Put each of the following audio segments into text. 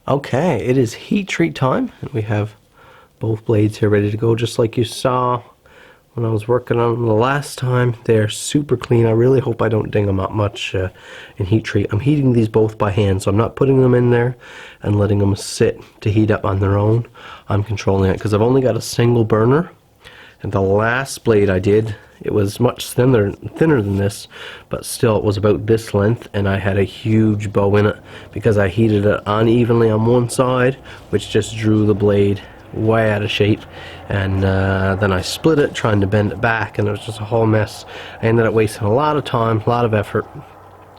Okay, it is heat treat time, and we have both blades here ready to go, just like you saw when I was working on them the last time. They're super clean. I really hope I don't ding them up much in heat treat. I'm heating these both by hand, so I'm not putting them in there and letting them sit to heat up on their own. I'm controlling it because I've only got a single burner, and the last blade I did, it was much thinner than this, but still it was about this length, and I had a huge bow in it because I heated it unevenly on one side, which just drew the blade way out of shape. And then I split it trying to bend it back, and it was just a whole mess. I ended up wasting a lot of time, a lot of effort. I'm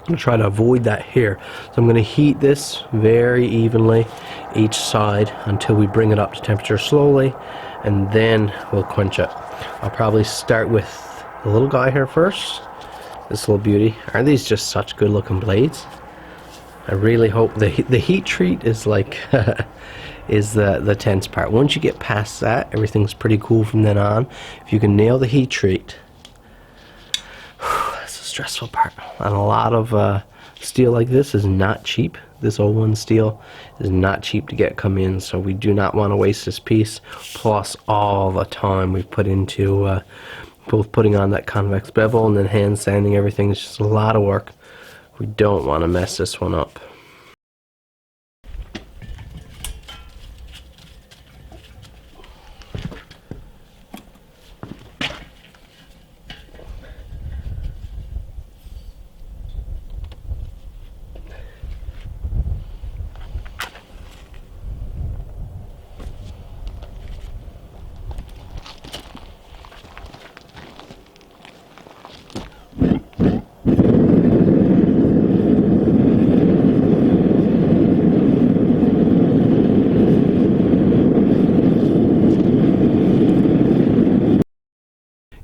going to try to avoid that here. So I'm going to heat this very evenly each side until we bring it up to temperature slowly, and then we'll quench it. I'll probably start with the little guy here first. This little beauty. Aren't these just such good looking blades? I really hope the heat treat is like is the tense part. Once you get past that, everything's pretty cool from then on. If you can nail the heat treat, that's the stressful part. And a lot of steel like this is not cheap. This 01 steel is not cheap to get come in, so we do not want to waste this piece, plus all the time we've put into both putting on that convex bevel and then hand sanding everything. It's just a lot of work. We don't want to mess this one up.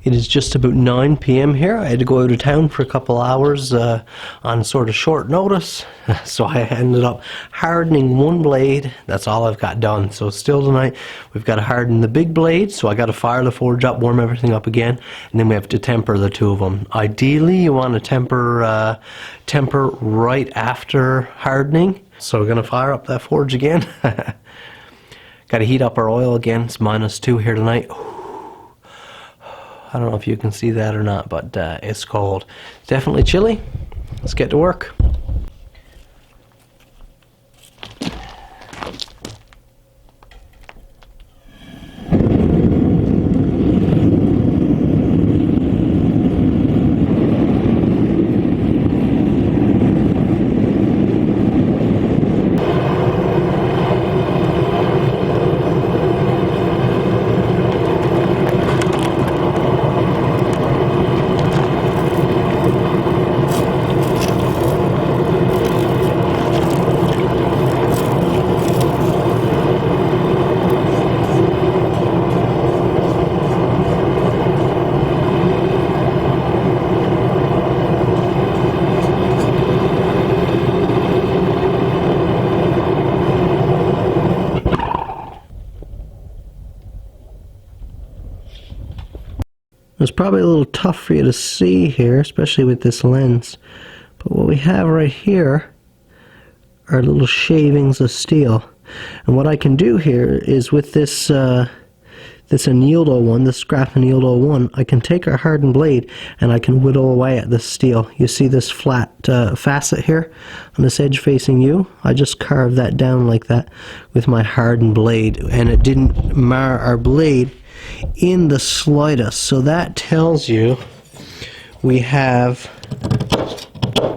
It is just about 9 p.m. here. I had to go out of town for a couple hours on sort of short notice, so I ended up hardening one blade. That's all I've got done. So still tonight we've got to harden the big blade, so I got to fire the forge up, warm everything up again, and then we have to temper the two of them. Ideally you want to temper right after hardening. So we're going to fire up that forge again. Got to heat up our oil again. It's -2 here tonight. I don't know if you can see that or not, but it's cold. It's definitely chilly. Let's get to work. It's probably a little tough for you to see here, especially with this lens. But what we have right here are little shavings of steel. And what I can do here is with this this annealed 01, this scrap annealed 01, I can take our hardened blade and I can whittle away at this steel. You see this flat facet here on this edge facing you? I just carved that down like that with my hardened blade, and it didn't mar our blade in the slightest. So that tells you we have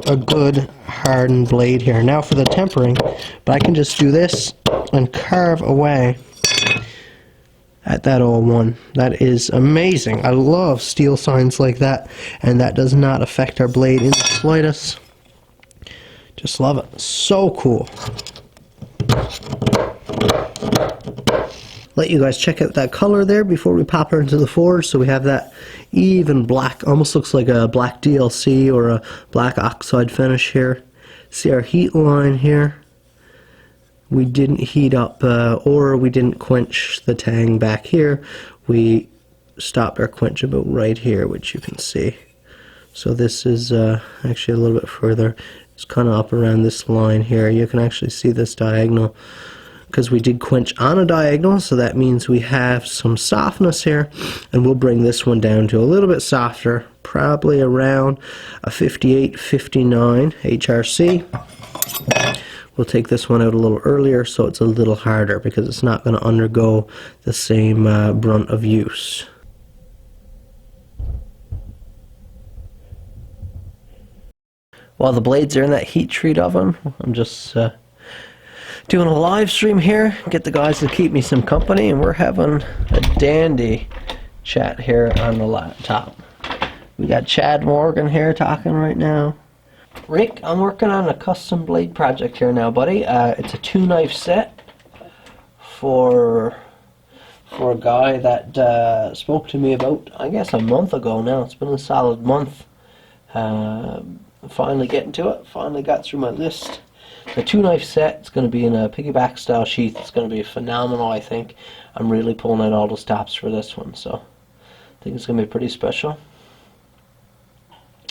a good hardened blade here. Now for the tempering, but I can just do this and carve away at that 01. That is amazing. I love steel signs like that, and that does not affect our blade in the slightest. Just love it. So cool. Let you guys check out that color there before we pop her into the forge. So we have that even black, almost looks like a black DLC or a black oxide finish here. See our heat line here. We didn't heat up or we didn't quench the tang back here. We stopped our quench about right here, which you can see. So this is actually a little bit further It's kind of up around this line here. You can actually see this diagonal because we did quench on a diagonal, so that means we have some softness here, and we'll bring this one down to a little bit softer, probably around a 58, 59 HRC. We'll take this one out a little earlier so it's a little harder because it's not going to undergo the same brunt of use. While the blades are in that heat treat oven, I'm just doing a live stream here, get the guys to keep me some company, and we're having a dandy chat here on the laptop. We got Chad Morgan here talking right now. Rick, I'm working on a custom blade project here now, buddy. It's a 2-knife set for a guy that spoke to me about, I guess, a month ago now. It's been a solid month. Finally getting to it. Finally got through my list. The 2-knife set, it's going to be in a piggyback style sheath. It's going to be phenomenal, I think. I'm really pulling out all the stops for this one, so I think it's going to be pretty special.